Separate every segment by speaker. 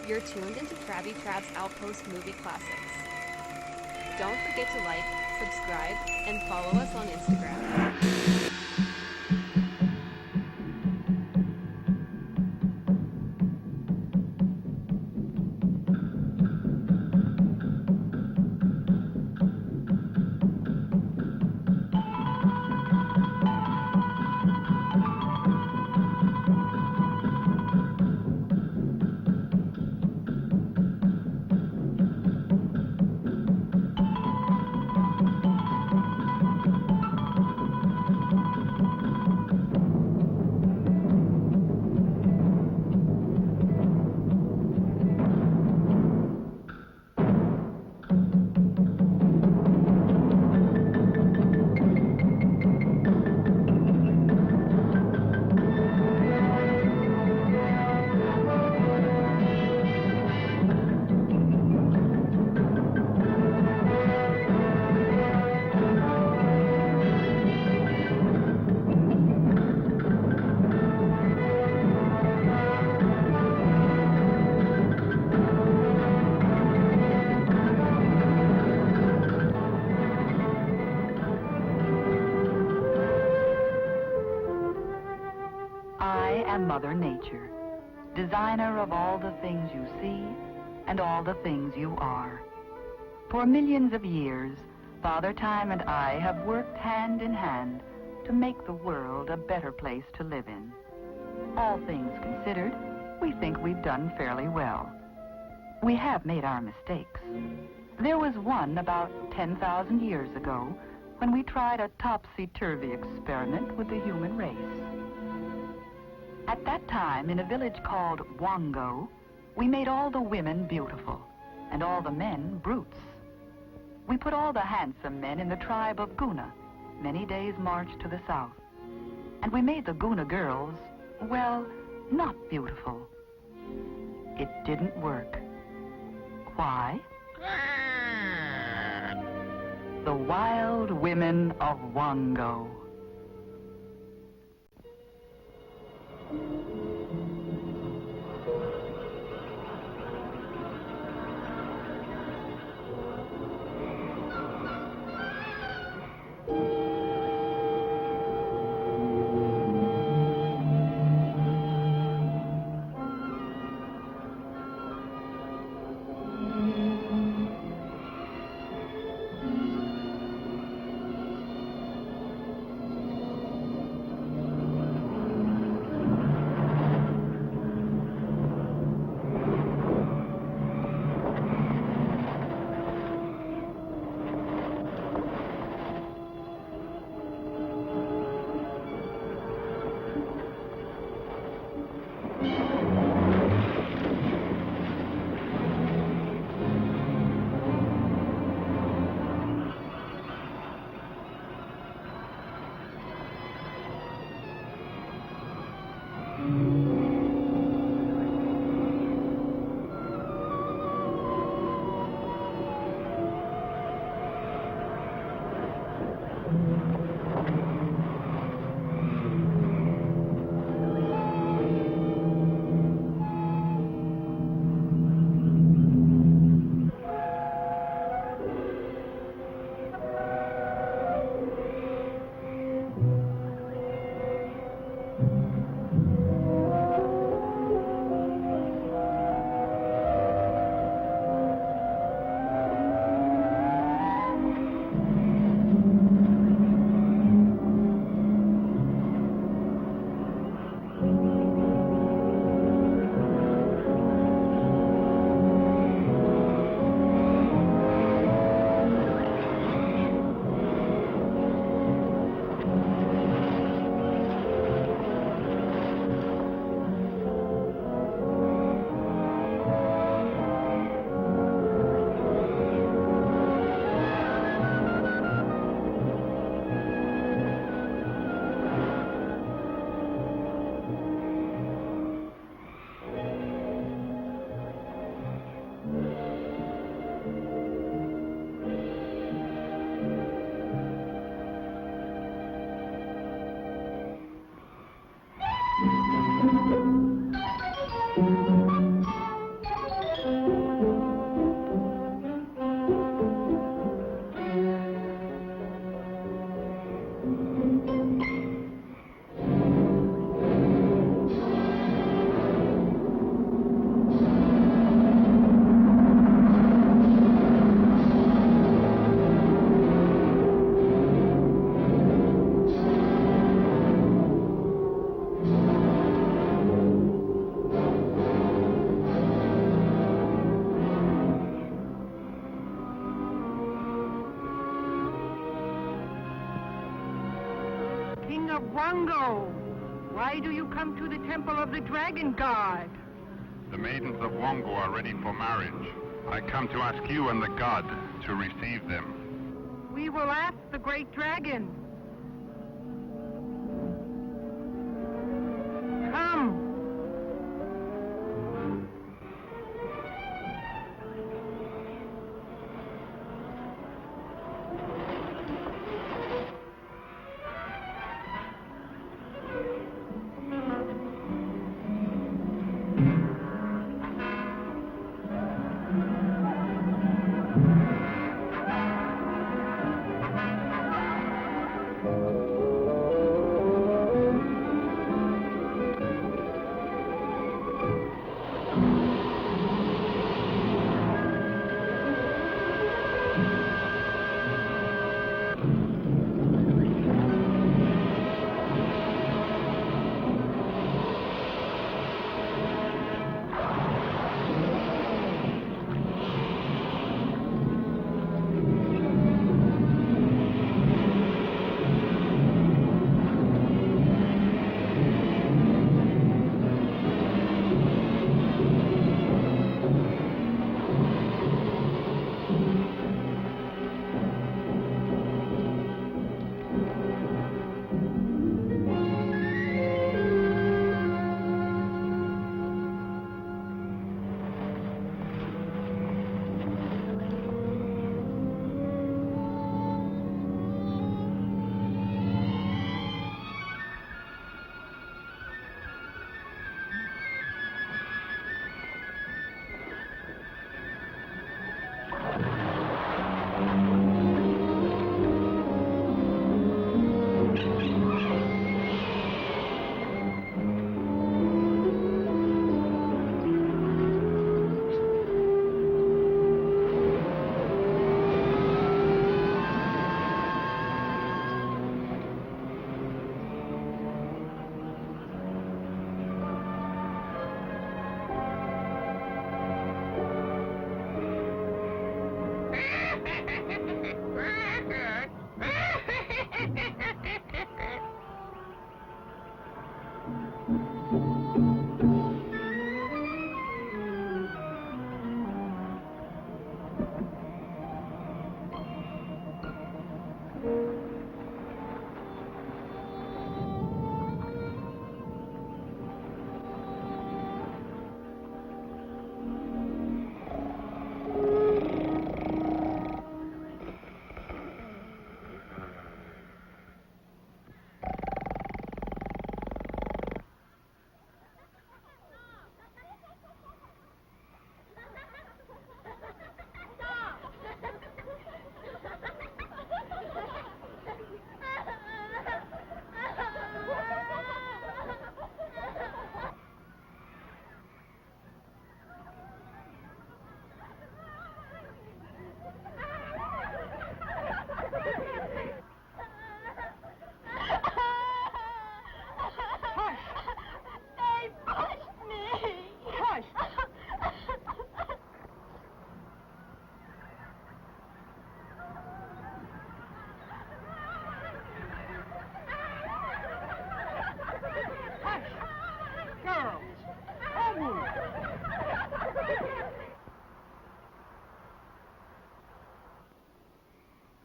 Speaker 1: You're tuned into Krabby Trab's Outpost Movie Classics. Don't forget to like, subscribe, and follow us on Instagram.
Speaker 2: I am Mother Nature, designer of all the things you see and all the things you are. For millions of years, Father Time and I have worked hand in hand to make the world a better place to live in. All things considered, we think we've done fairly well. We have made our mistakes. There was one about 10,000 years ago when we tried a topsy-turvy experiment with the human race. At that time, in a village called Wongo, we made all the women beautiful and all the men brutes. We put all the handsome men in the tribe of Guna, many days' march to the south. And we made the Guna girls, well, not beautiful. It didn't work. Why? The Wild Women of Wongo.
Speaker 3: Wongo, why do you come to the temple of the Dragon God?
Speaker 4: The maidens of Wongo are ready for marriage. I come to ask you and the god to receive them.
Speaker 3: We will ask the great dragon. Come.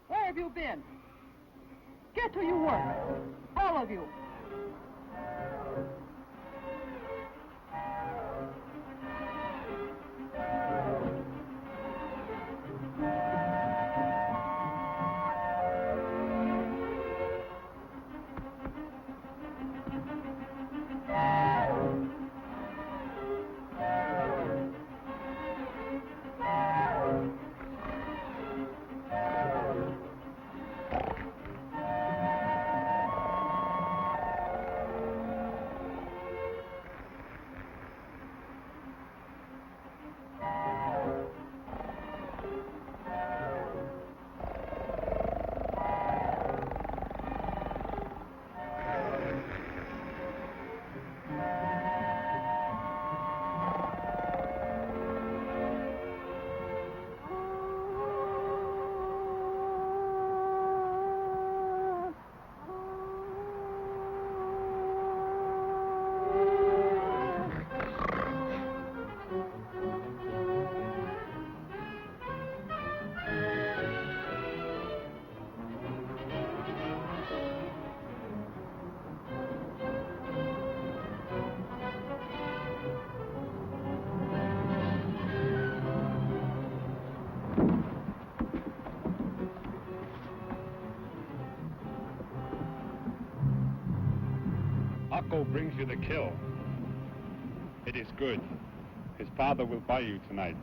Speaker 3: Where have you been? Get to your work, all of you.
Speaker 5: Akko brings you the kill. It is good. His father will buy you tonight.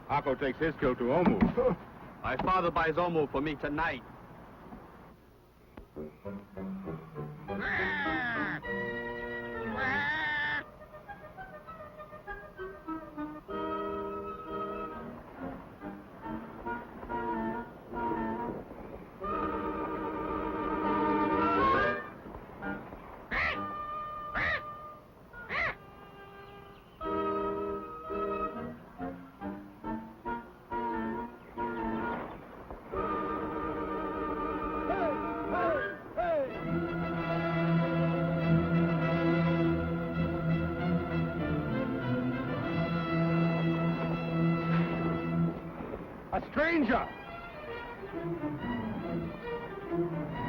Speaker 5: Akko takes his kill to Omu.
Speaker 6: My father buys Omu for me tonight.
Speaker 5: A stranger!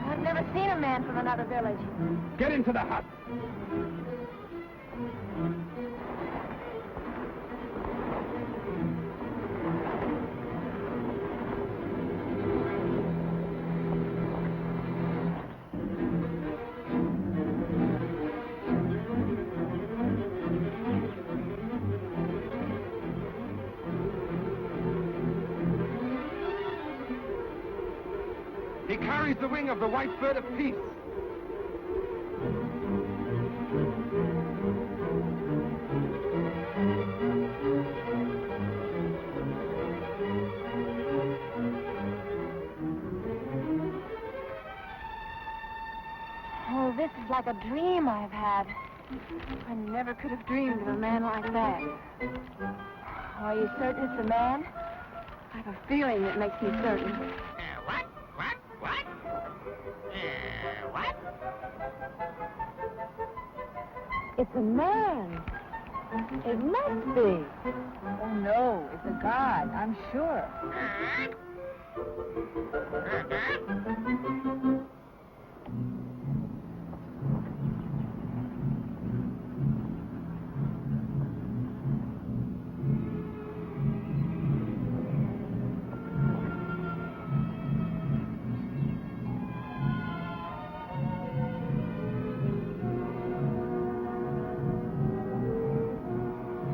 Speaker 7: I've never seen a man from another village.
Speaker 5: Get into the hut. He carries the wing of the white bird of peace.
Speaker 7: Oh, this is like a dream I've had. I never could have dreamed of a man like that. Are you certain it's a man? I have a feeling that makes me certain.
Speaker 8: What? What?
Speaker 7: It's a man. It must be. Oh, no, it's a god, I'm sure.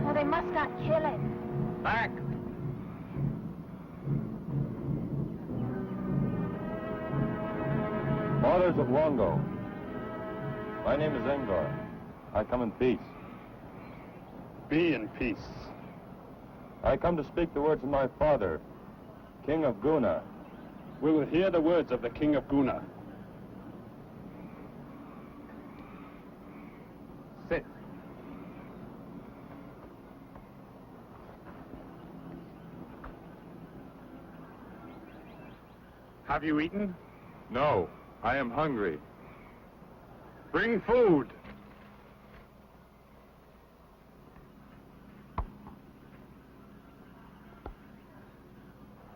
Speaker 7: Oh, they must not kill it.
Speaker 6: Back!
Speaker 9: Fathers of Wongo, my name is Engar. I come in peace.
Speaker 5: Be in peace.
Speaker 9: I come to speak the words of my father, King of Guna.
Speaker 5: We will hear the words of the King of Guna. Sit. Have you eaten?
Speaker 9: No, I am hungry.
Speaker 5: Bring food.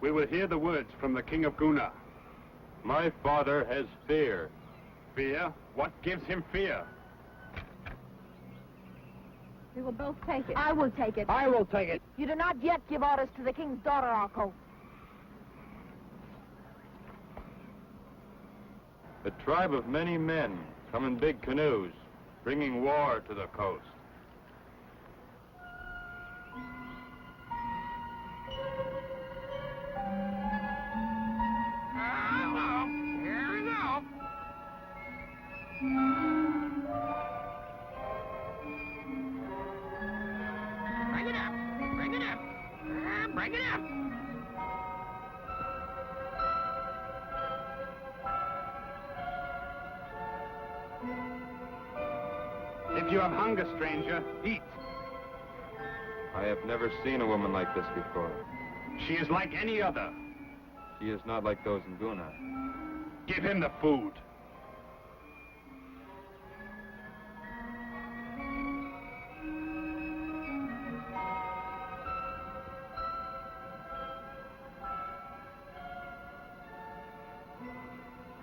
Speaker 5: We will hear the words from the King of Guna.
Speaker 9: My father has fear.
Speaker 5: Fear? What gives him fear?
Speaker 7: We will both take it. I will take it.
Speaker 5: I will take it.
Speaker 7: You do not yet give orders to the king's daughter, Akko.
Speaker 9: A tribe of many men come in big canoes, bringing war to the coast.
Speaker 8: Here we go. Bring it up. Bring it up. Bring it up.
Speaker 5: If you have hunger, stranger, eat.
Speaker 9: I have never seen a woman like this before.
Speaker 5: She is like any other.
Speaker 9: She is not like those in Guna.
Speaker 5: Give him the food.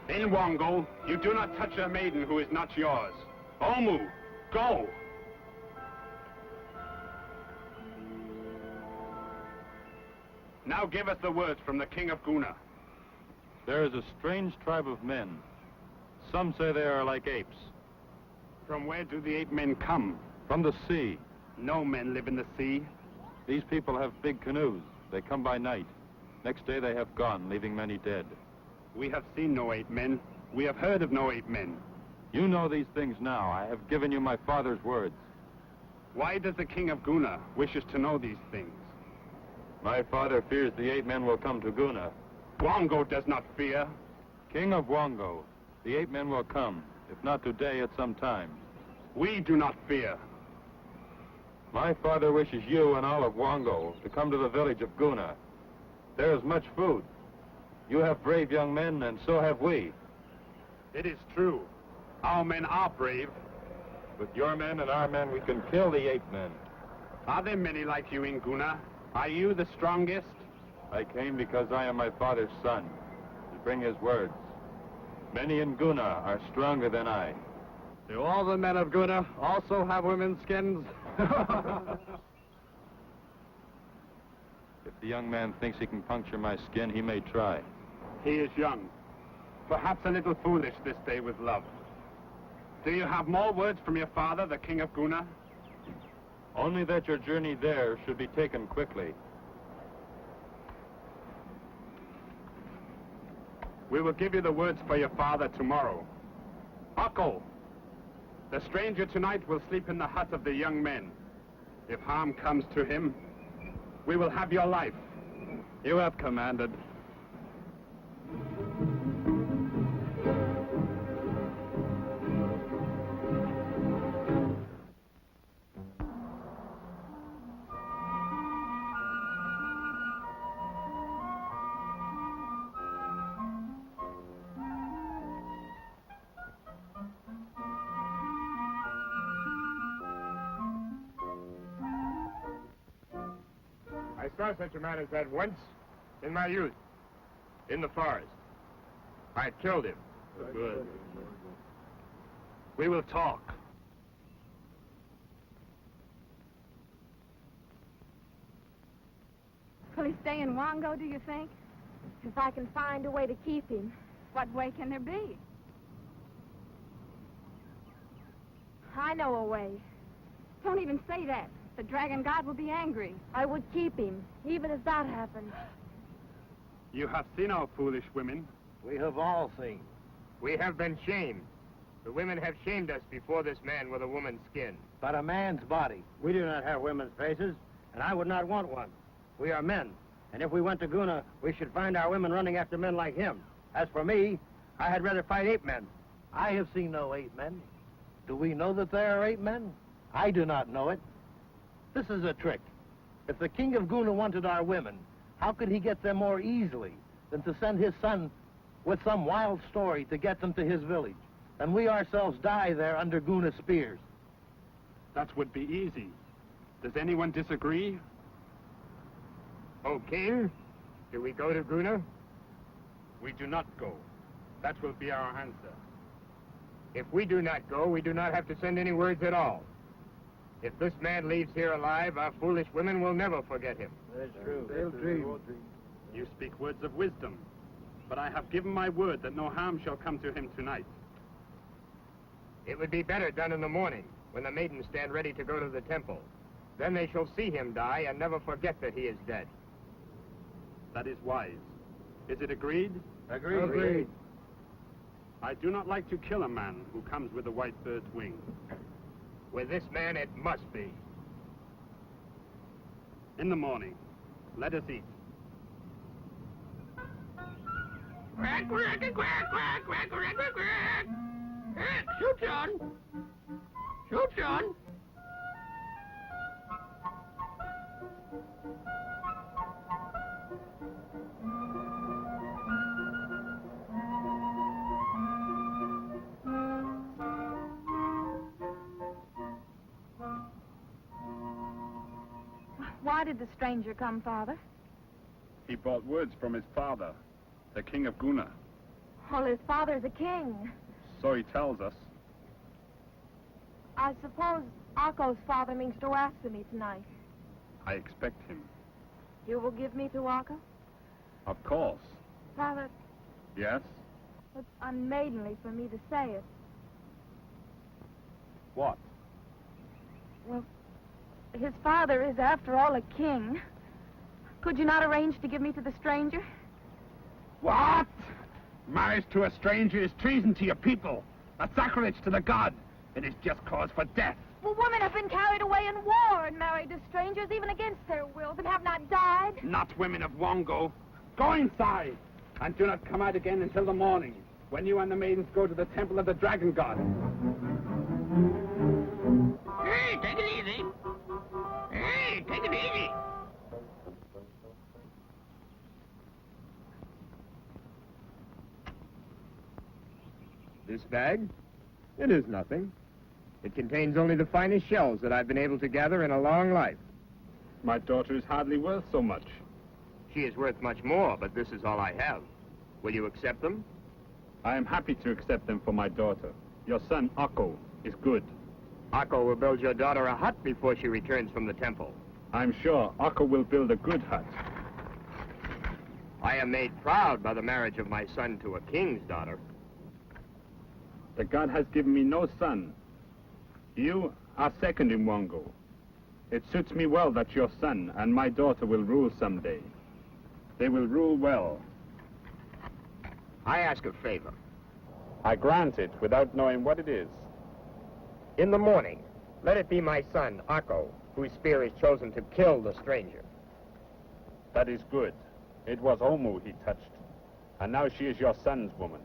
Speaker 5: In Wongo, you do not touch a maiden who is not yours. Omu, go! Now give us the words from the king of Guna.
Speaker 9: There is a strange tribe of men. Some say they are like apes.
Speaker 5: From where do the ape men come?
Speaker 9: From the sea.
Speaker 5: No men live in the sea.
Speaker 9: These people have big canoes. They come by night. Next day they have gone, leaving many dead.
Speaker 5: We have seen no ape men. We have heard of no ape men.
Speaker 9: You know these things now. I have given you my father's words.
Speaker 5: Why does the king of Guna wish us to know these things?
Speaker 9: My father fears the ape men will come to Guna.
Speaker 5: Wongo does not fear.
Speaker 9: King of Wongo, the ape men will come, if not today, at some time.
Speaker 5: We do not fear.
Speaker 9: My father wishes you and all of Wongo to come to the village of Guna. There is much food. You have brave young men, and so have we.
Speaker 5: It is true. Our men are brave.
Speaker 9: With your men and our men, we can kill the ape men.
Speaker 5: Are there many like you in Guna? Are you the strongest?
Speaker 9: I came because I am my father's son, to bring his words. Many in Guna are stronger than I.
Speaker 6: Do all the men of Guna also have women's skins?
Speaker 9: If the young man thinks he can puncture my skin, he may try.
Speaker 5: He is young. Perhaps a little foolish this day with love. Do you have more words from your father, the king of Guna?
Speaker 9: Only that your journey there should be taken quickly.
Speaker 5: We will give you the words for your father tomorrow. Akko, the stranger tonight will sleep in the hut of the young men. If harm comes to him, we will have your life.
Speaker 6: You have commanded.
Speaker 10: I saw such a man as that once, in my youth, in the forest. I killed him.
Speaker 5: Good. We will talk.
Speaker 7: Will he stay in Wongo, do you think?
Speaker 11: If I can find a way to keep him.
Speaker 7: What way can there be?
Speaker 11: I know a way.
Speaker 7: Don't even say that. The dragon god will be angry.
Speaker 11: I would keep him, even if that happened.
Speaker 5: You have seen our foolish women.
Speaker 10: We have all seen. We have been shamed. The women have shamed us before this man with a woman's skin.
Speaker 12: But a man's body. We do not have women's faces, and I would not want one. We are men, and if we went to Guna, we should find our women running after men like him. As for me, I had rather fight ape men.
Speaker 13: I have seen no ape men. Do we know that there are ape men? I do not know it. This is a trick. If the king of Guna wanted our women, how could he get them more easily than to send his son with some wild story to get them to his village? And we ourselves die there under Guna spears.
Speaker 5: That would be easy. Does anyone disagree?
Speaker 10: Oh, king, do we go to Guna?
Speaker 5: We do not go. That will be our answer.
Speaker 10: If we do not go, we do not have to send any words at all. If this man leaves here alive, our foolish women will never forget him.
Speaker 12: That's true. They'll dream.
Speaker 5: You speak words of wisdom, but I have given my word that no harm shall come to him tonight.
Speaker 10: It would be better done in the morning, when the maidens stand ready to go to the temple. Then they shall see him die and never forget that he is dead.
Speaker 5: That is wise. Is it agreed?
Speaker 12: Agreed. Agreed.
Speaker 5: I do not like to kill a man who comes with a white bird's wing.
Speaker 10: With this man, it must be.
Speaker 5: In the morning, let us eat.
Speaker 8: Quack, quack, quack, quack, quack, quack, quack, quack. Shoot, John. Shoot, John.
Speaker 7: Why did the stranger come, Father?
Speaker 5: He brought words from his father, the king of Guna.
Speaker 11: Well, his father's a king.
Speaker 5: So he tells us.
Speaker 11: I suppose Akko's father means to ask me tonight.
Speaker 5: I expect him.
Speaker 11: You will give me to Waka?
Speaker 5: Of course.
Speaker 11: Father,
Speaker 5: Yes?
Speaker 11: it's unmaidenly for me to say it.
Speaker 5: What?
Speaker 11: Well, his father is, after all, a king. Could you not arrange to give me to the stranger?
Speaker 5: What? Marriage to a stranger is treason to your people, a sacrilege to the god. It is just cause for death.
Speaker 11: Well, women have been carried away in war and married to strangers, even against their wills, and have not died.
Speaker 5: Not women of Wongo. Go inside, and do not come out again until the morning, when you and the maidens go to the temple of the dragon god.
Speaker 8: Hey, take it easy. Hey, take it easy.
Speaker 10: This bag? It is nothing. It contains only the finest shells that I've been able to gather in a long life.
Speaker 5: My daughter is hardly worth so much.
Speaker 10: She is worth much more, but this is all I have. Will you accept them?
Speaker 5: I am happy to accept them for my daughter. Your son, Akko, is good.
Speaker 10: Akko will build your daughter a hut before she returns from the temple.
Speaker 5: I'm sure Akko will build a good hut.
Speaker 10: I am made proud by the marriage of my son to a king's daughter.
Speaker 5: The god has given me no son. You are second in Wongo. It suits me well that your son and my daughter will rule someday. They will rule well.
Speaker 10: I ask a favor.
Speaker 5: I grant it without knowing what it is.
Speaker 10: In the morning, let it be my son, Akko, whose spear is chosen to kill the stranger.
Speaker 5: That is good. It was Omu he touched, and now she is your son's woman.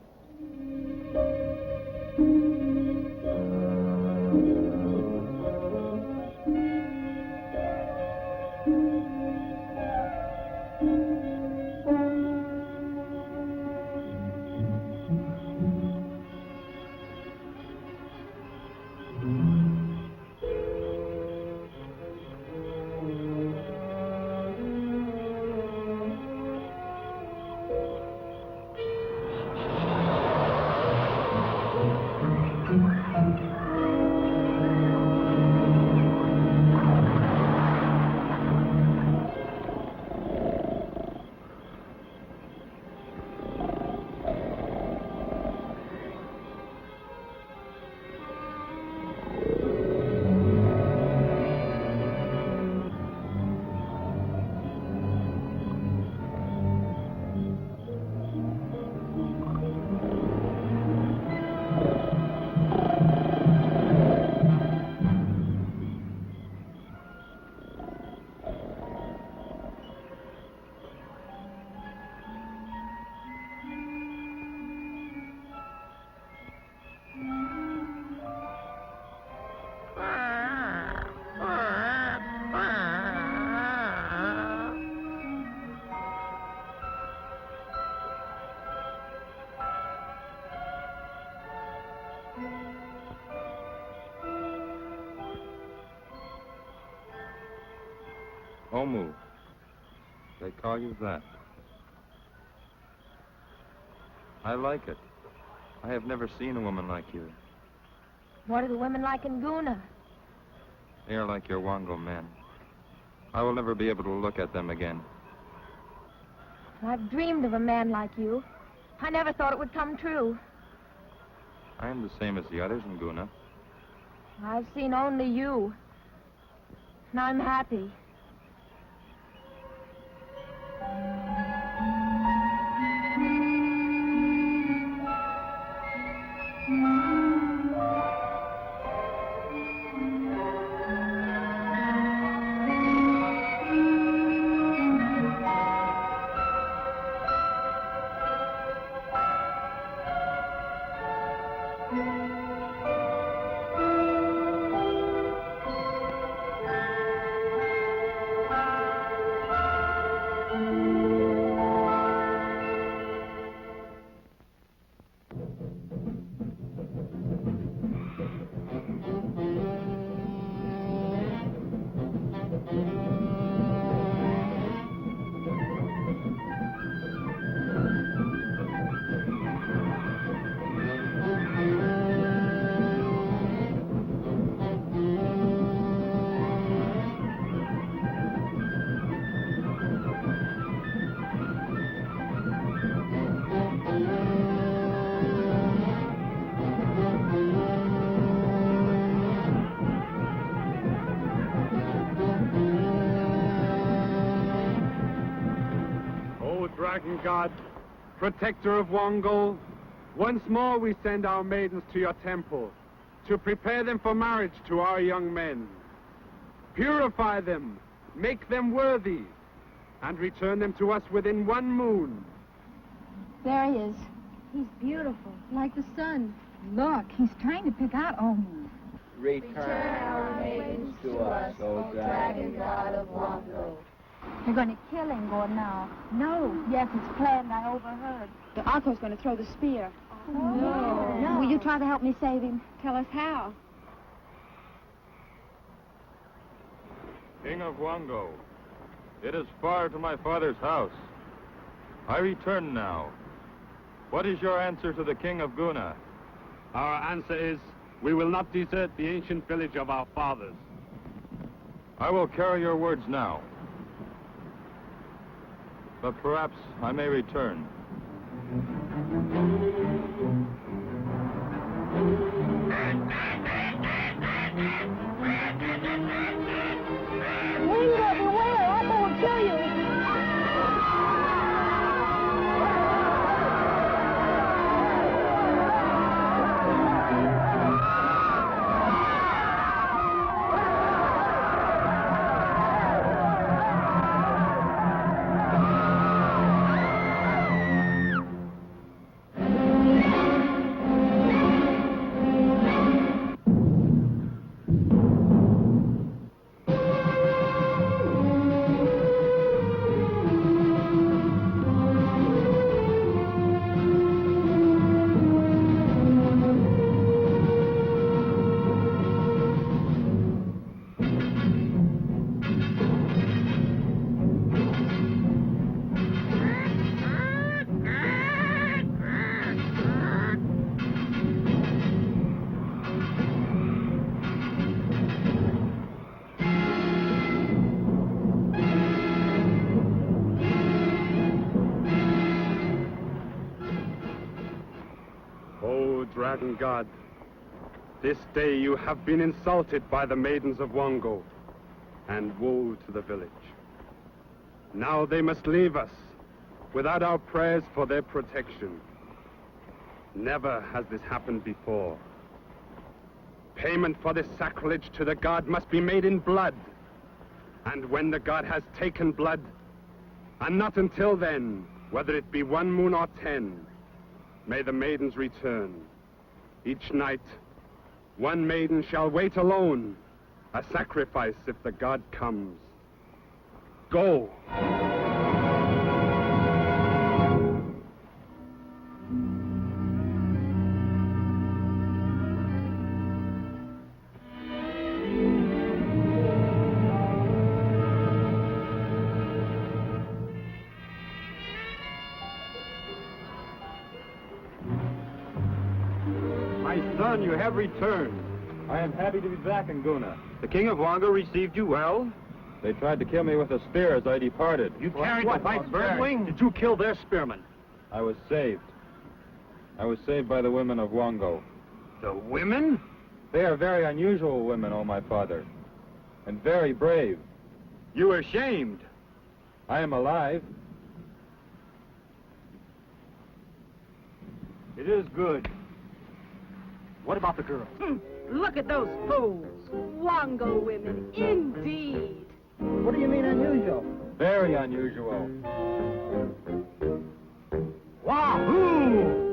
Speaker 9: Omu. They call you that. I like it. I have never seen a woman like you.
Speaker 11: What are the women like in Guna?
Speaker 9: They are like your Wongo men. I will never be able to look at them again.
Speaker 11: I've dreamed of a man like you. I never thought it would come true.
Speaker 9: I am the same as the others in Guna.
Speaker 11: I've seen only you. And I'm happy.
Speaker 5: Dragon God, protector of Wongo, once more we send our maidens to your temple to prepare them for marriage to our young men. Purify them, make them worthy, and return them to us within 1 moon.
Speaker 7: There he is. He's beautiful, like the sun. Look, he's trying to pick out Omu.
Speaker 14: Return our maidens to us, O Dragon God of Wongo.
Speaker 7: They're going to kill Ngor now. No. Yes, it's planned. I overheard. The Akko's going to throw the spear. No. Will you try to help me save him? Tell us how.
Speaker 9: King of Wongo, it is far to my father's house. I return now. What is your answer to the King of Guna?
Speaker 5: Our answer is, we will not desert the ancient village of our fathers.
Speaker 9: I will carry your words now. But perhaps I may return.
Speaker 7: Wingo, beware! Akko will kill you!
Speaker 5: Dragon God, this day you have been insulted by the maidens of Wongo, and woe to the village. Now they must leave us without our prayers for their protection. Never has this happened before. Payment for this sacrilege to the god must be made in blood. And when the god has taken blood, and not until then, whether it be 1 moon or 10, may the maidens return. Each night, 1 maiden shall wait alone, a sacrifice if the god comes. Go! Son, you have returned.
Speaker 9: I am happy to be back in Guna.
Speaker 12: The King of Wongo received you well?
Speaker 9: They tried to kill me with a spear as I departed.
Speaker 12: You carried the white birdwing? Did you kill their spearmen?
Speaker 9: I was saved. I was saved by the women of Wongo.
Speaker 12: The women?
Speaker 9: They are very unusual women, oh my father, and very brave.
Speaker 12: You were shamed.
Speaker 9: I am alive.
Speaker 12: It is good. What about the girl?
Speaker 11: Look at those fools. Wongo women, indeed.
Speaker 13: What do you mean unusual?
Speaker 9: Very unusual.
Speaker 12: Wahoo!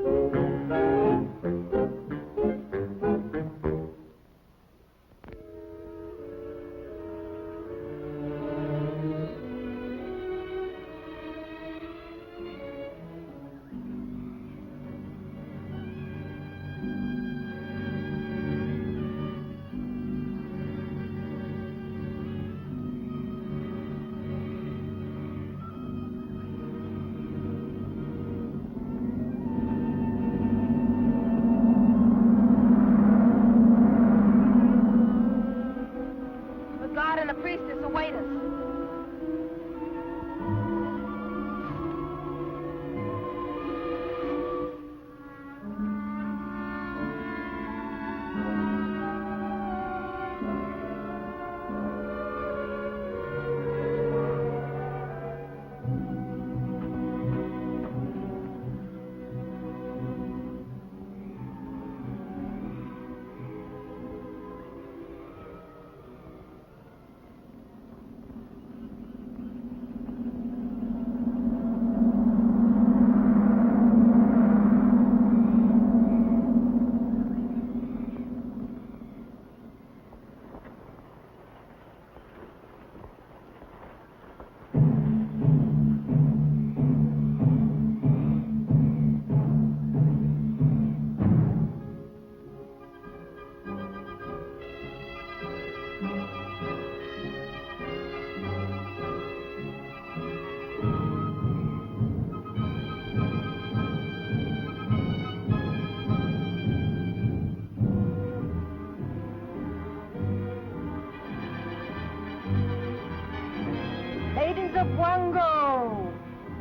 Speaker 3: Wongo!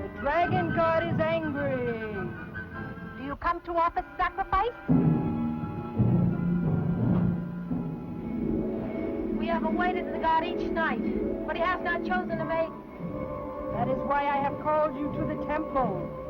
Speaker 3: The dragon god is angry.
Speaker 7: Do you come to offer sacrifice? We have awaited the god each night, but he has not chosen a maiden.
Speaker 3: That is why I have called you to the temple.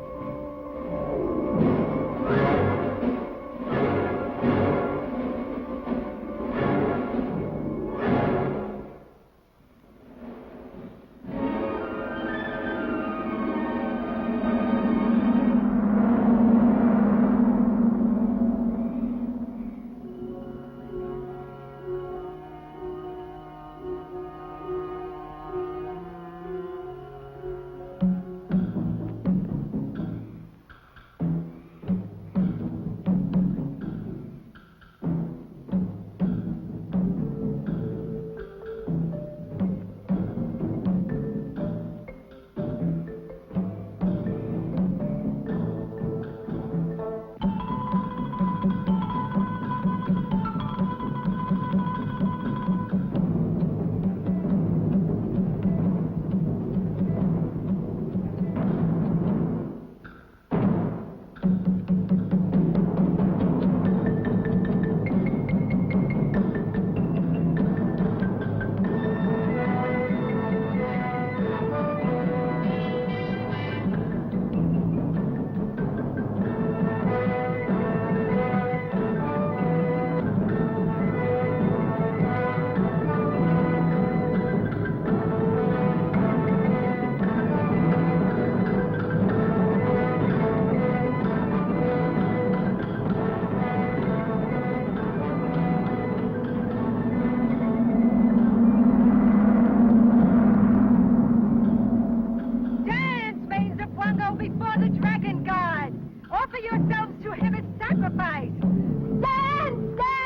Speaker 7: Before the dragon god. Offer yourselves to him as sacrifice. Stand! Stand!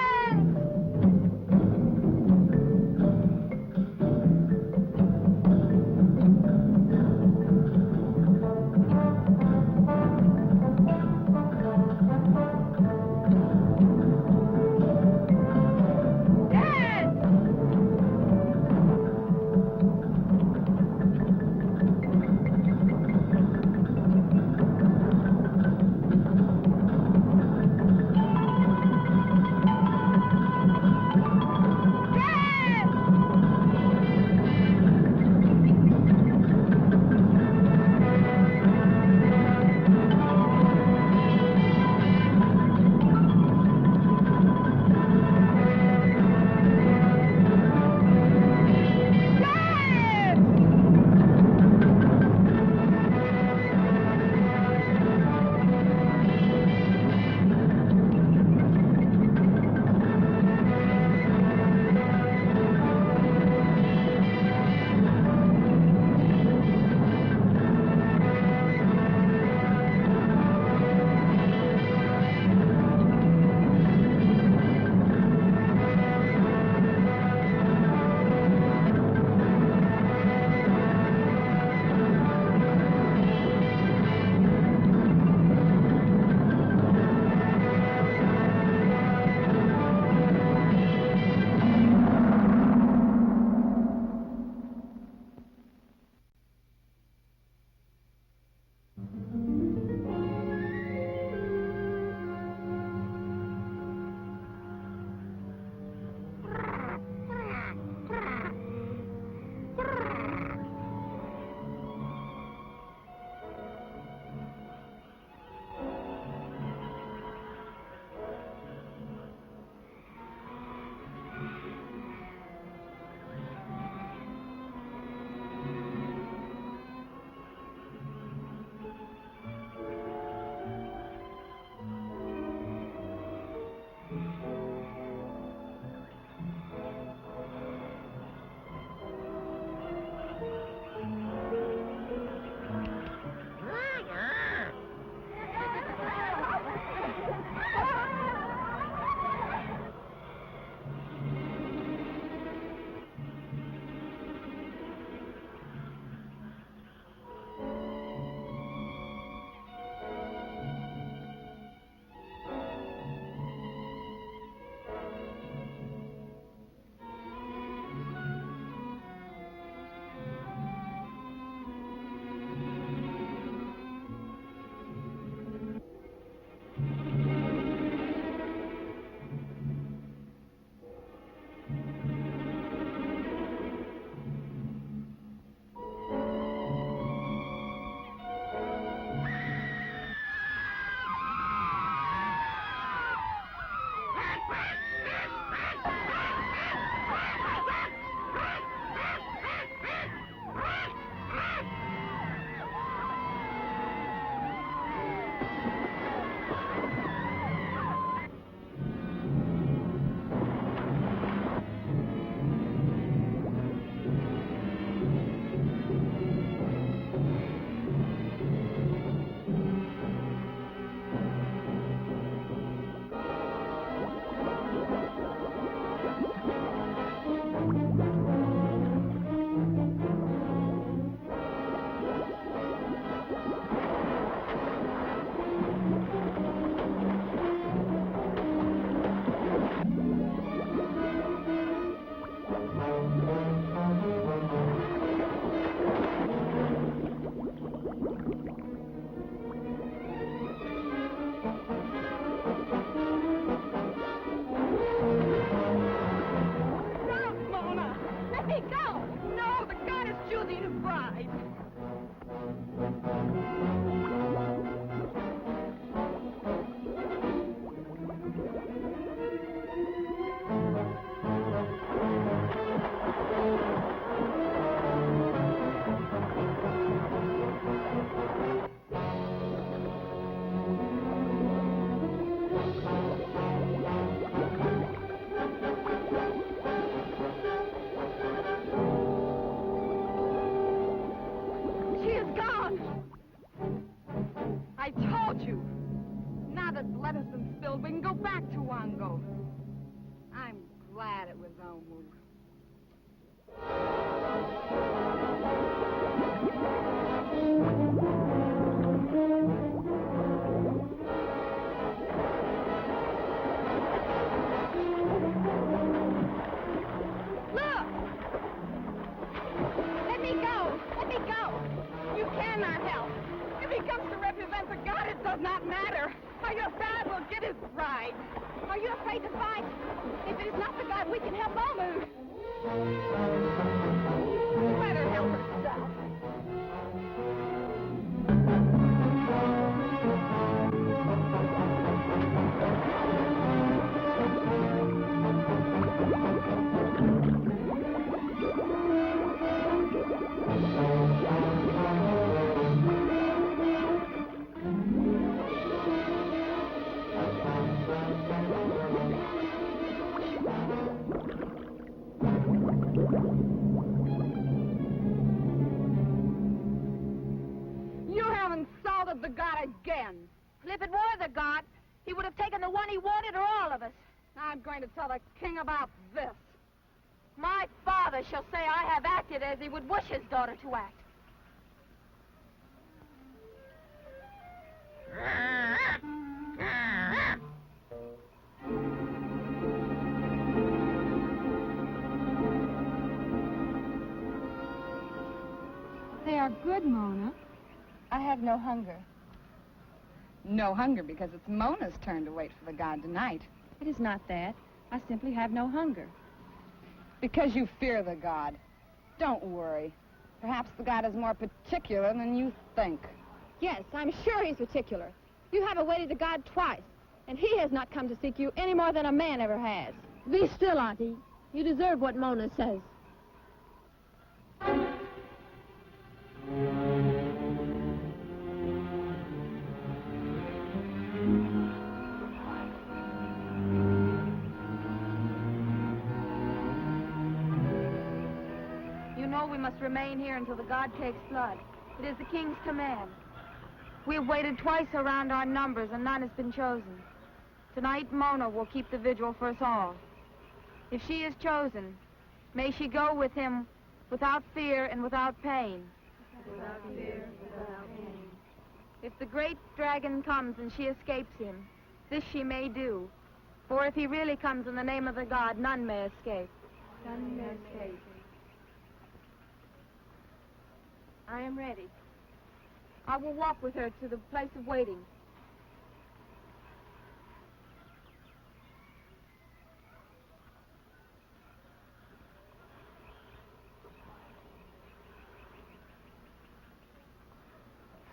Speaker 3: killed, we can go back to Wongo. I'm glad it was over.
Speaker 11: Look! Let me go! Let me go!
Speaker 3: You cannot help. If he comes to represent the god, it does not matter. Or your dad will get his bride.
Speaker 11: Are you afraid to fight? If it is not the god, we can help Omu.
Speaker 3: Let her help herself. You have insulted the god again.
Speaker 11: If it were the god, he would have taken the one he wanted or all of us.
Speaker 3: I'm going to tell the king about this.
Speaker 11: My father shall say I have acted as he would wish his daughter to act.
Speaker 3: They are good, Mona.
Speaker 7: I have no hunger.
Speaker 3: No hunger because it's Mona's turn to wait for the god tonight.
Speaker 7: It is not that. I simply have no hunger.
Speaker 3: Because you fear the god. Don't worry. Perhaps the god is more particular than you think.
Speaker 7: Yes, I'm sure he's particular. You have awaited the god twice, and he has not come to seek you any more than a man ever has. Be still, Auntie. You deserve what Mona says.
Speaker 11: You know we must remain here until the god takes blood. It is the king's command. We have waited twice around our numbers, and none has been chosen. Tonight, Mona will keep the vigil for us all. If she is chosen, may she go with him without fear and without pain.
Speaker 14: Without fear, without pain.
Speaker 11: If the great dragon comes and she escapes him, this she may do. For if he really comes in the name of the god, none may escape.
Speaker 14: None may escape.
Speaker 11: I am ready. I will walk with her to the place of waiting.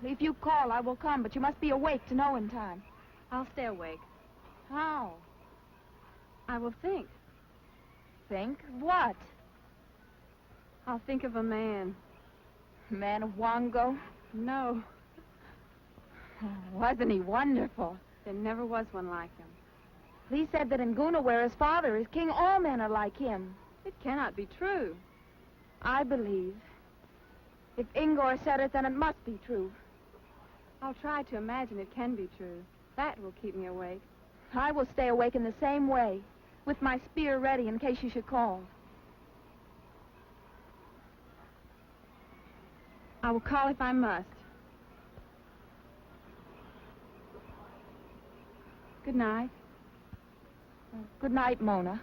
Speaker 11: If you call, I will come, but you must be awake to know in time.
Speaker 7: I'll stay awake.
Speaker 11: How?
Speaker 7: I will think.
Speaker 11: Think? What?
Speaker 7: I'll think of a man.
Speaker 11: Man of Wongo?
Speaker 7: No,
Speaker 11: Wasn't he wonderful?
Speaker 7: there never was one like him.
Speaker 11: He said that in Guna, where his father is king, all men are like him.
Speaker 7: It cannot be true.
Speaker 11: I believe. If Ingor said it, then it must be true.
Speaker 7: I'll try to imagine it can be true. That will keep me awake.
Speaker 11: I will stay awake in the same way, with my spear ready in case you should call.
Speaker 7: I will call if I must. Good night.
Speaker 11: Good night, Mona.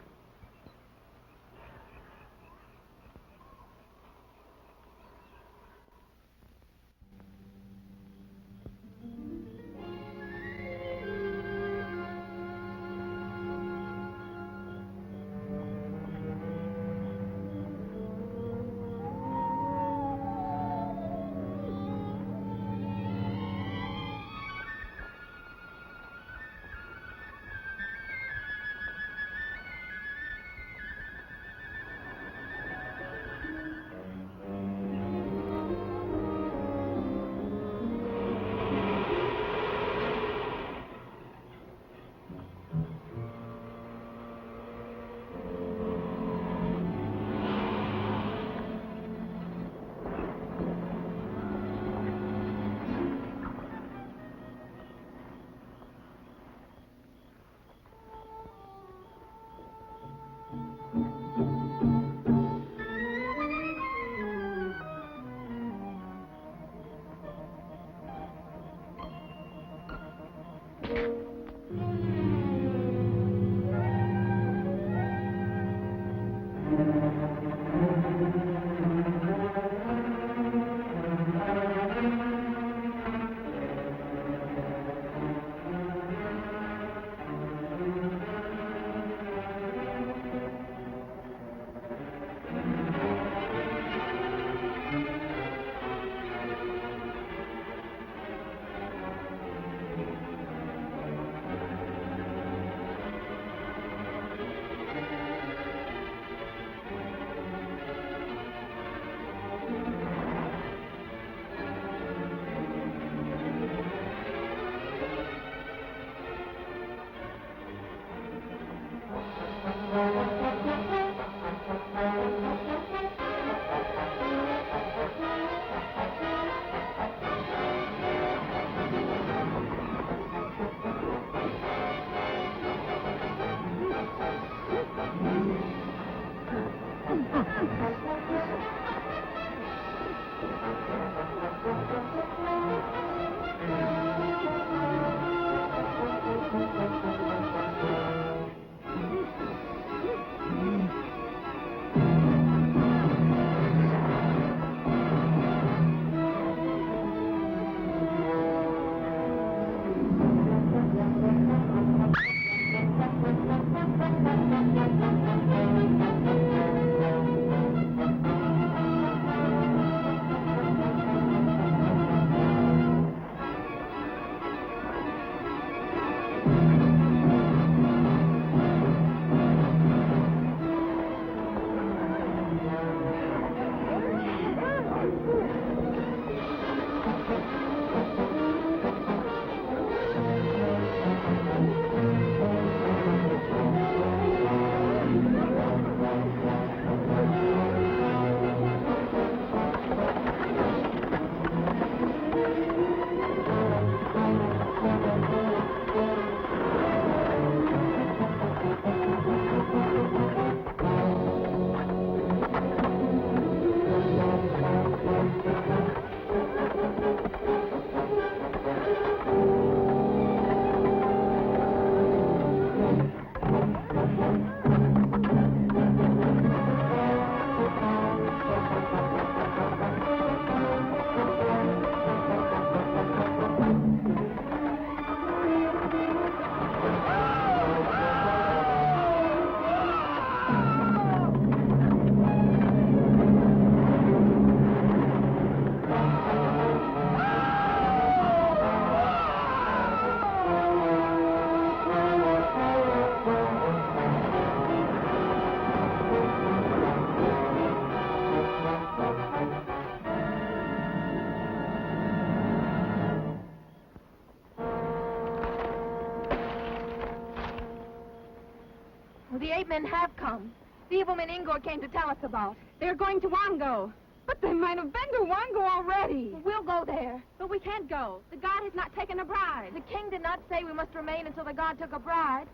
Speaker 7: The 8 men have come. The evil men Ingor came to tell us about.
Speaker 3: They're going to Wongo. But they might have been to Wongo already.
Speaker 7: We'll go there.
Speaker 3: But we can't go. The god has not taken a bride.
Speaker 7: The king did not say we must remain until the god took a bride.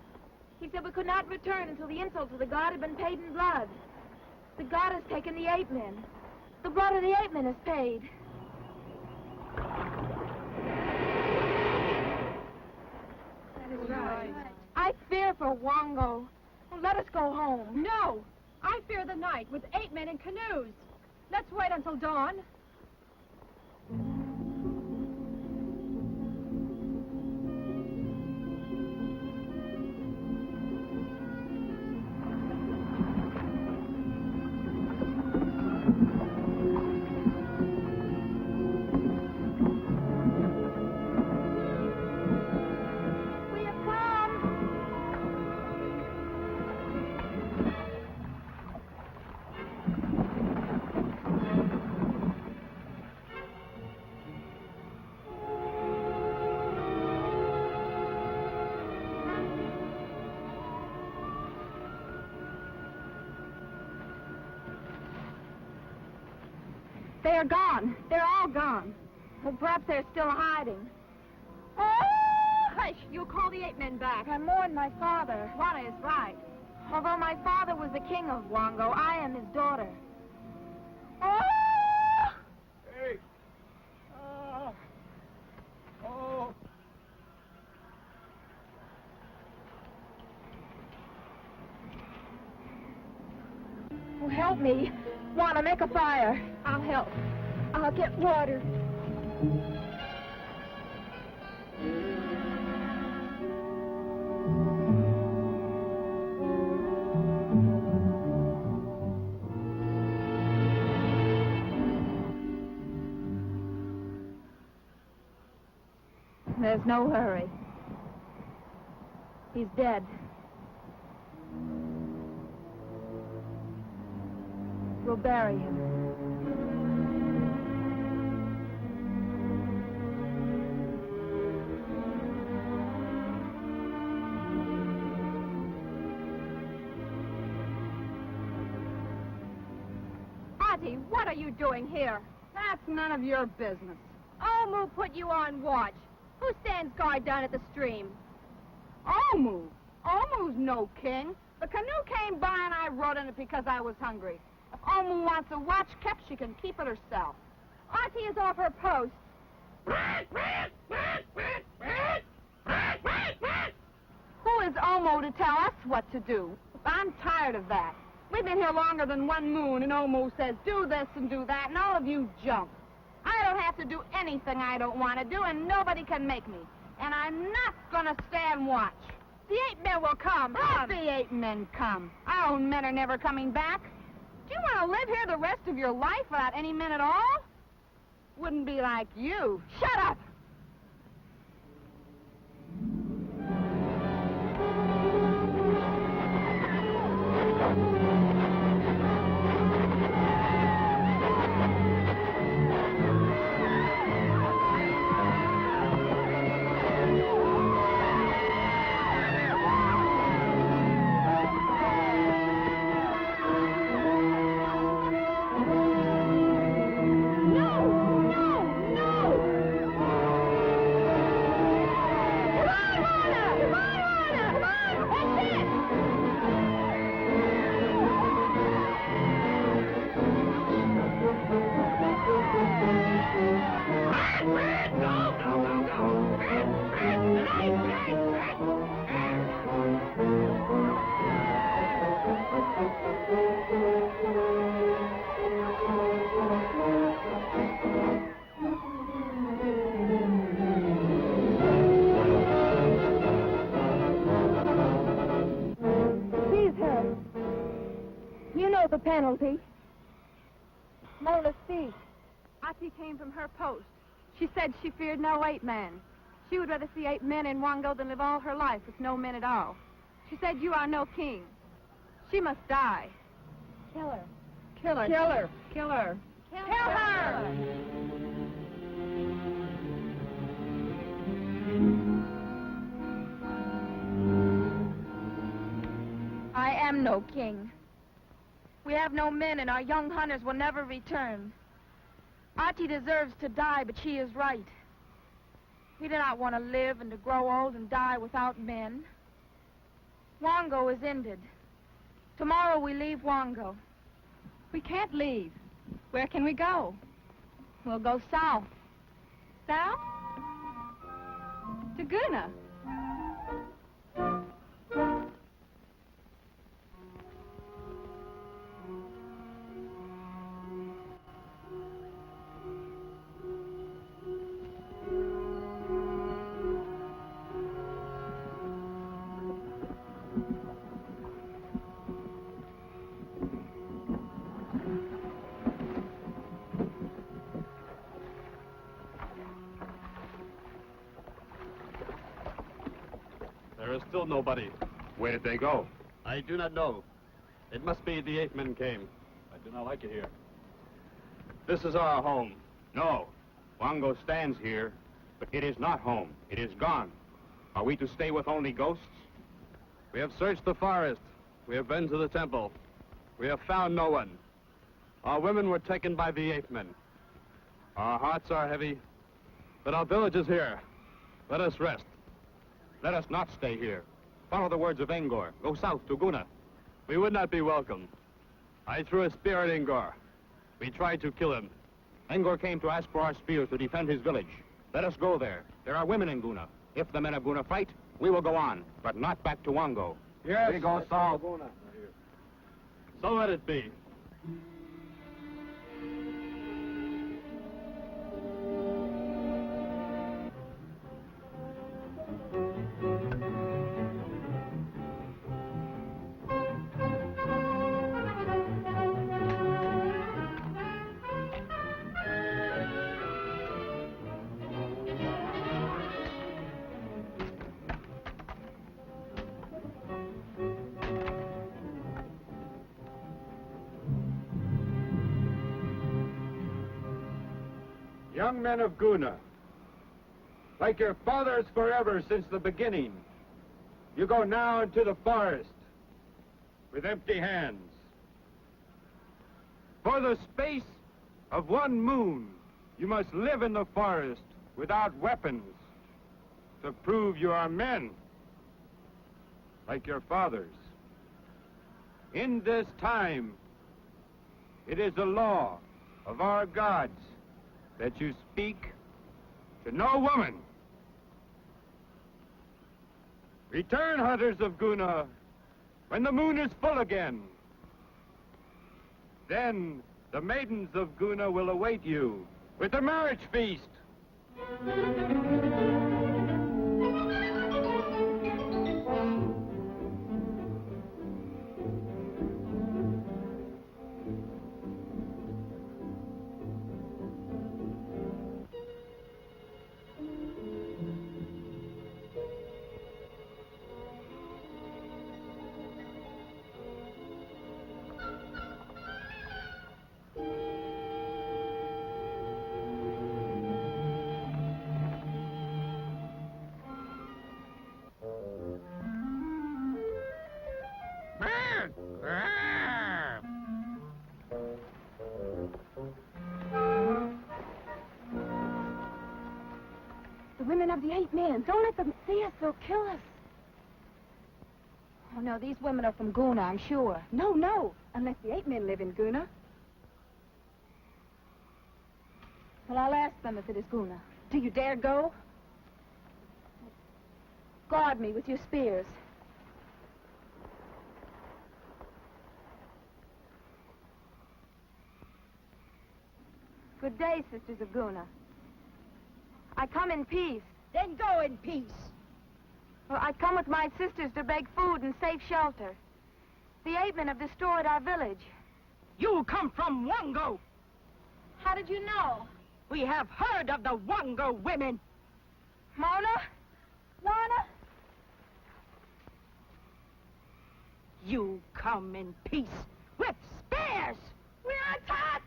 Speaker 7: He said we could not return until the insult to the god had been paid in blood. The god has taken the 8 men. The blood of the 8 men is paid.
Speaker 3: That is right.
Speaker 7: I fear for Wongo. Let us go home.
Speaker 3: No! I fear the night with 8 men in canoes. Let's wait until dawn. They are gone. They're all gone.
Speaker 7: Well, perhaps they're still hiding.
Speaker 3: Hush! You'll call the 8 men back.
Speaker 7: I mourn my father.
Speaker 3: Juana is right.
Speaker 7: Although my father was the king of Wongo, I am his daughter.
Speaker 6: Hey! Oh!
Speaker 7: help me. Want to make a fire. I'll help. I'll get water. There's no hurry. He's dead. We'll bury him.
Speaker 11: Auntie, what are you doing here?
Speaker 3: That's none of your business.
Speaker 11: Omu put you on watch. Who stands guard down at the stream?
Speaker 3: Omu? Omu's no king. The canoe came by and I rode in it because I was hungry. If Omu wants a watch kept, she can keep it herself.
Speaker 11: Auntie is off her post.
Speaker 3: Who is Omu to tell us what to do? I'm tired of that. We've been here longer than 1 moon, and Omu says, do this and do that, and all of you jump. I don't have to do anything I don't want to do, and nobody can make me. And I'm not going to stand watch.
Speaker 11: The 8 men will come.
Speaker 3: Let the 8 men come. Our own men are never coming back. Do you want to live here the rest of your life without any men at all? Wouldn't be like you. Shut up!
Speaker 7: The penalty. Mona, speak.
Speaker 11: Auntie came from her post. She said she feared no 8 men. She would rather see 8 men in Wongo than live all her life with no men at all. She said you are no king. She must die.
Speaker 7: Kill her.
Speaker 3: Kill her.
Speaker 7: Kill her.
Speaker 3: Kill her.
Speaker 11: Kill her! I am no king. We have no men, and our young hunters will never return. Auntie deserves to die, but she is right. We do not want to live and to grow old and die without men. Wongo is ended. Tomorrow we leave Wongo.
Speaker 3: We can't leave. Where can we go? We'll go south. South? To Guna.
Speaker 6: There is still nobody.
Speaker 5: Where did they go?
Speaker 6: I do not know. It must be the 8 men came. I do not like it here. This is our home.
Speaker 5: No. Wongo stands here, but it is not home. It is gone. Are we to stay with only ghosts?
Speaker 6: We have searched the forest. We have been to the temple. We have found no one. Our women were taken by the 8 men. Our hearts are heavy, but our village is here. Let us rest.
Speaker 5: Let us not stay here. Follow the words of Engor. Go south to Guna.
Speaker 6: We would not be welcome. I threw a spear at Engor. We tried to kill him.
Speaker 5: Engor came to ask for our spears to defend his village. Let us go there. There are women in Guna. If the men of Guna fight, we will go on, but not back to Wongo.
Speaker 6: Yes.
Speaker 13: We go south.
Speaker 6: So let it be.
Speaker 9: Young men of Guna, like your fathers forever since the beginning, you go now into the forest with empty hands. For the space of 1 moon, you must live in the forest without weapons to prove you are men, like your fathers. In this time, it is the law of our gods that you speak to no woman. Return, hunters of Guna, when the moon is full again. Then the maidens of Guna will await you with a marriage feast.
Speaker 3: The women of the 8 men. Don't let them see us. They'll kill us.
Speaker 11: Oh, no, these women are from Guna, I'm sure.
Speaker 3: No, no. Unless the 8 men live in Guna.
Speaker 11: Well, I'll ask them if it is Guna.
Speaker 3: Do you dare go?
Speaker 11: Guard me with your spears. Good day, sisters of Guna. I come in peace.
Speaker 3: Then go in peace.
Speaker 11: Well, I come with my sisters to beg food and safe shelter. The 8 men have destroyed our village.
Speaker 8: You come from Wongo.
Speaker 11: How did you know?
Speaker 8: We have heard of the Wongo women.
Speaker 11: Mona? Lana?
Speaker 8: You come in peace with spears.
Speaker 3: We're attacked!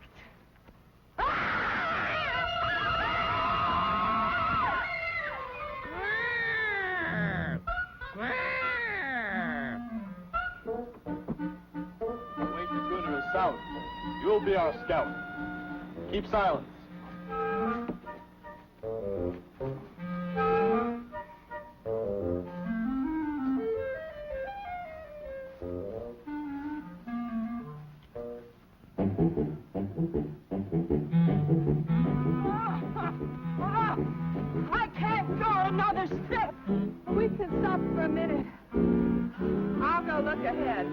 Speaker 6: The way to Guna is south. You'll be our scout. Keep silence.
Speaker 3: I can't go another step. We can stop for a minute. I'll go look ahead.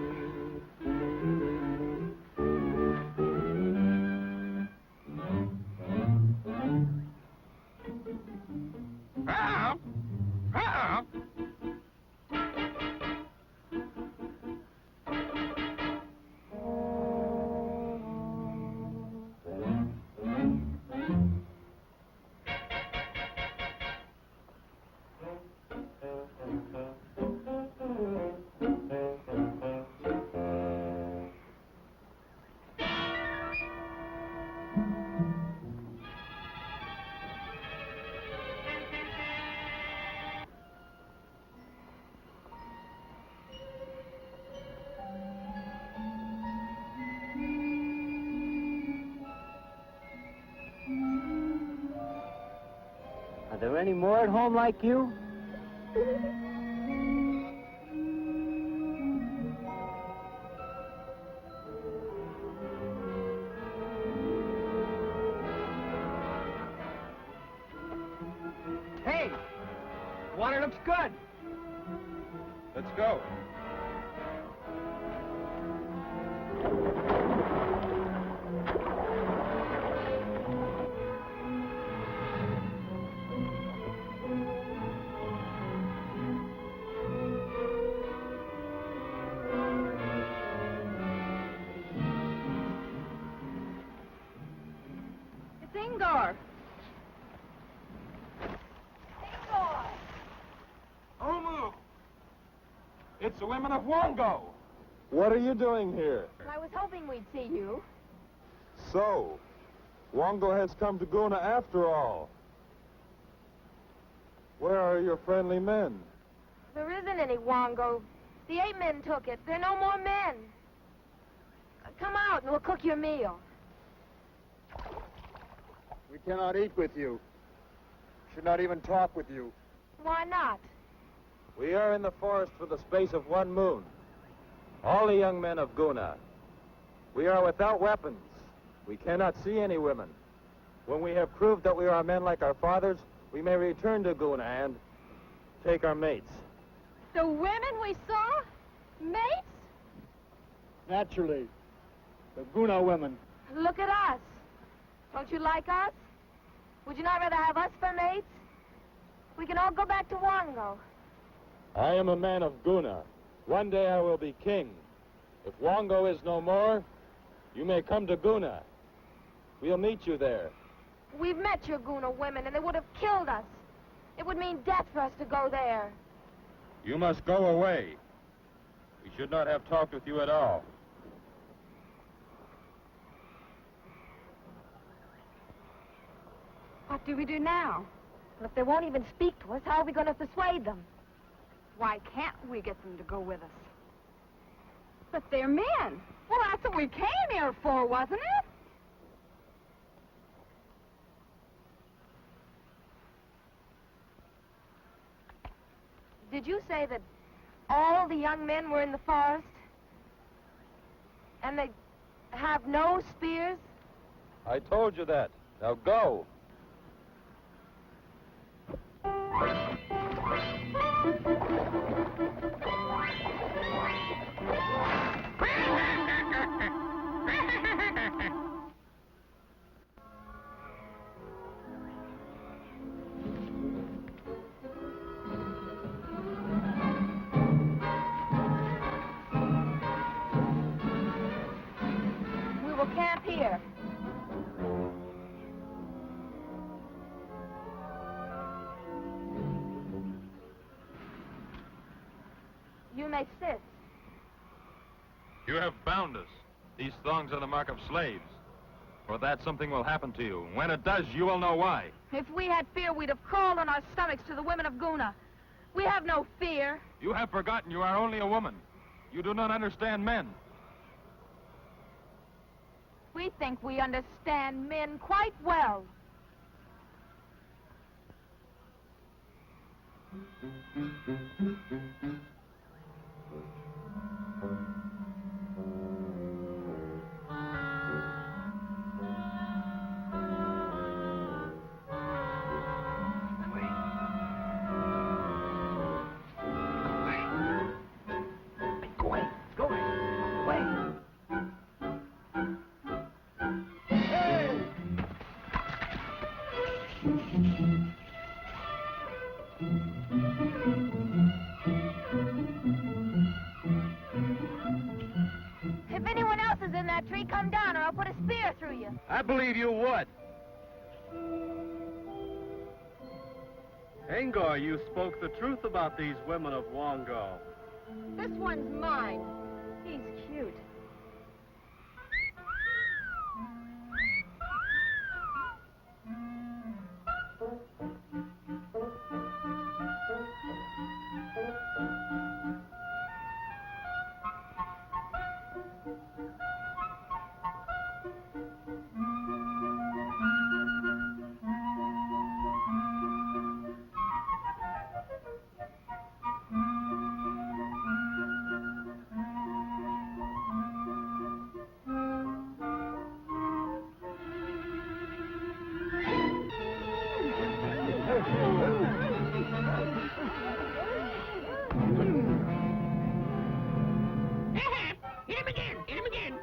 Speaker 12: Are there any more at home like you?
Speaker 8: Hey, water looks good.
Speaker 9: Let's go. It's the women of Wongo. What are you doing here?
Speaker 7: I was hoping we'd see you.
Speaker 9: So, Wongo has come to Guna after all. Where are your friendly men?
Speaker 11: There isn't any Wongo. The 8 men took it. There are no more men. Come out and we'll cook your meal.
Speaker 9: We cannot eat with you. Should not even talk with you.
Speaker 11: Why not?
Speaker 9: We are in the forest for the space of 1 moon. All the young men of Guna. We are without weapons. We cannot see any women. When we have proved that we are men like our fathers, we may return to Guna and take our mates.
Speaker 3: The women we saw? Mates?
Speaker 9: Naturally. The Guna women.
Speaker 11: Look at us. Don't you like us? Would you not rather have us for mates? We can all go back to Wongo.
Speaker 9: I am a man of Guna. One day I will be king. If Wongo is no more, you may come to Guna. We'll meet you there.
Speaker 11: We've met your Guna women, and they would have killed us. It would mean death for us to go there.
Speaker 9: You must go away. We should not have talked with you at all.
Speaker 3: What do we do now?
Speaker 11: Well, if they won't even speak to us, how are we going to persuade them?
Speaker 3: Why can't we get them to go with us? But they're men. Well, that's what we came here for, wasn't it?
Speaker 11: Did you say that all the young men were in the forest? And they have no spears?
Speaker 9: I told you that. Now go.
Speaker 11: We will camp here. You may sit.
Speaker 15: You have bound us. These thongs are the mark of slaves. For that, something will happen to you. When it does, you will know why.
Speaker 3: If we had fear, we'd have crawled on our stomachs to the women of Guna. We have no fear.
Speaker 15: You have forgotten you are only a woman. You do not understand men.
Speaker 3: We think we understand men quite well.
Speaker 11: If anyone else is in that tree, come down or I'll put a spear through you.
Speaker 6: I believe you would. Angor, you spoke the truth about these women of Wongo.
Speaker 3: This one's mine. He's cute.
Speaker 8: Hit him again! Hit him again!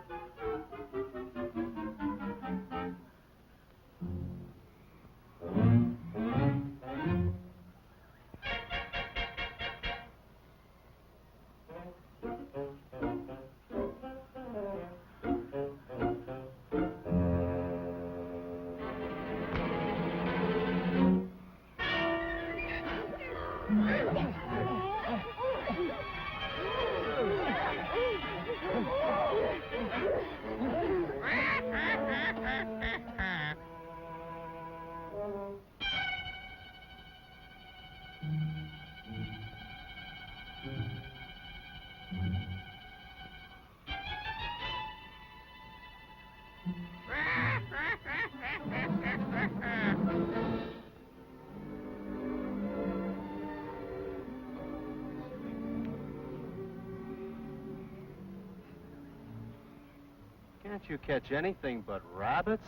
Speaker 12: Can't you catch anything but rabbits?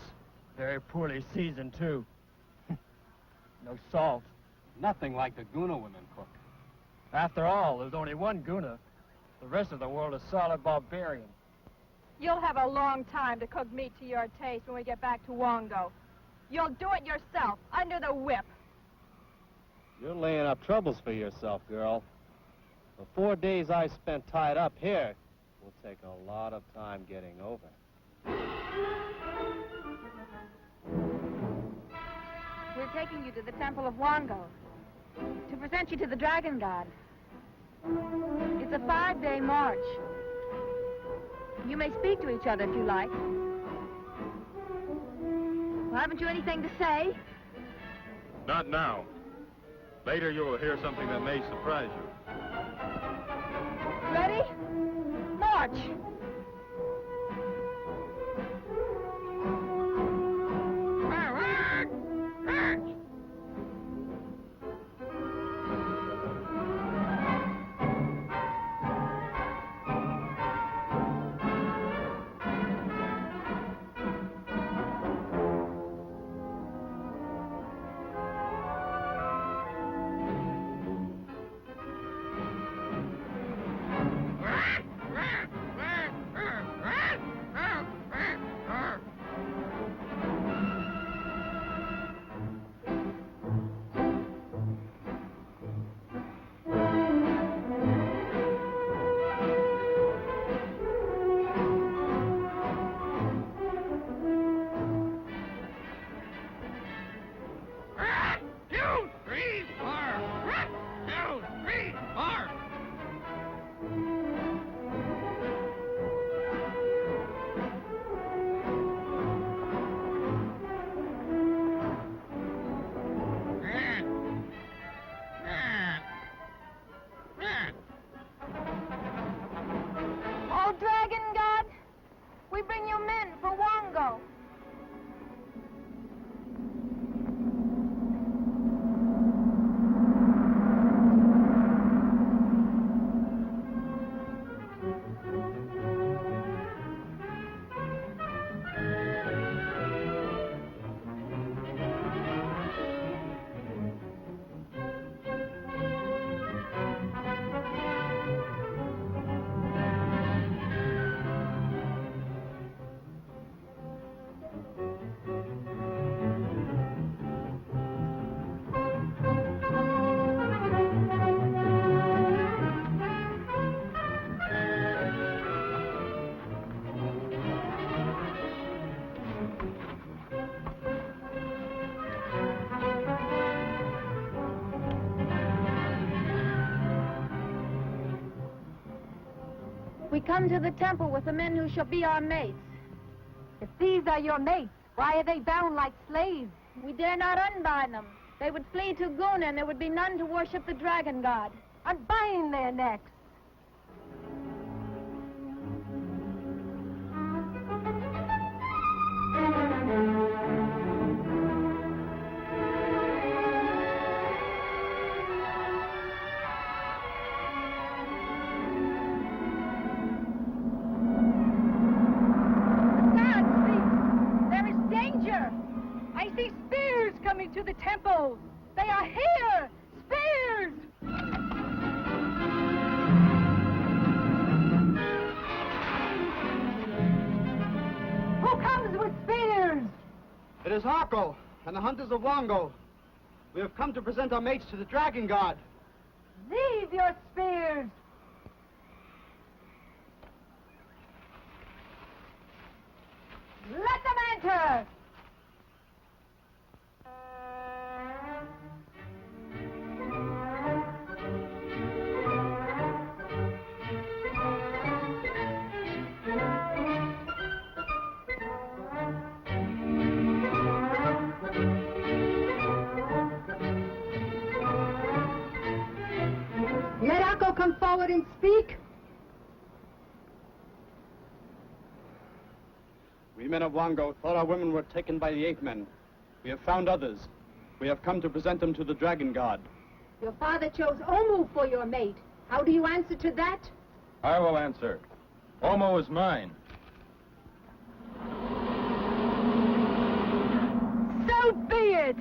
Speaker 16: Very poorly seasoned, too. No salt.
Speaker 12: Nothing like the Guna women cook.
Speaker 16: After all, there's only one Guna. The rest of the world is solid barbarian.
Speaker 3: You'll have a long time to cook meat to your taste when we get back to Wongo. You'll do it yourself, under the whip.
Speaker 12: You're laying up troubles for yourself, girl. The 4 days I spent tied up here will take a lot of time getting over.
Speaker 11: We're taking you to the Temple of Wongo to present you to the Dragon God. It's a 5-day march. You may speak to each other if you like. Well, haven't you anything to say?
Speaker 15: Not now. Later you will hear something that may surprise you.
Speaker 11: Ready? March! Oh, Dragon God, we bring you men for Wongo. We come to the temple with the men who shall be our mates.
Speaker 3: If these are your mates, why are they bound like slaves?
Speaker 11: We dare not unbind them. They would flee to Guna, and there would be none to worship the Dragon God.
Speaker 3: Unbind their necks. To the temple. They are here! Spears! Who comes with spears?
Speaker 12: It is Harko and the hunters of Wongo. We have come to present our mates to the Dragon God.
Speaker 3: Leave your spears! Let them enter! Let Akko come forward and speak.
Speaker 6: We men of Wongo thought our women were taken by the ape men. We have found others. We have come to present them to the Dragon God.
Speaker 3: Your father chose Omu for your mate. How do you answer to that?
Speaker 15: I will answer. Omo is mine.
Speaker 7: be it!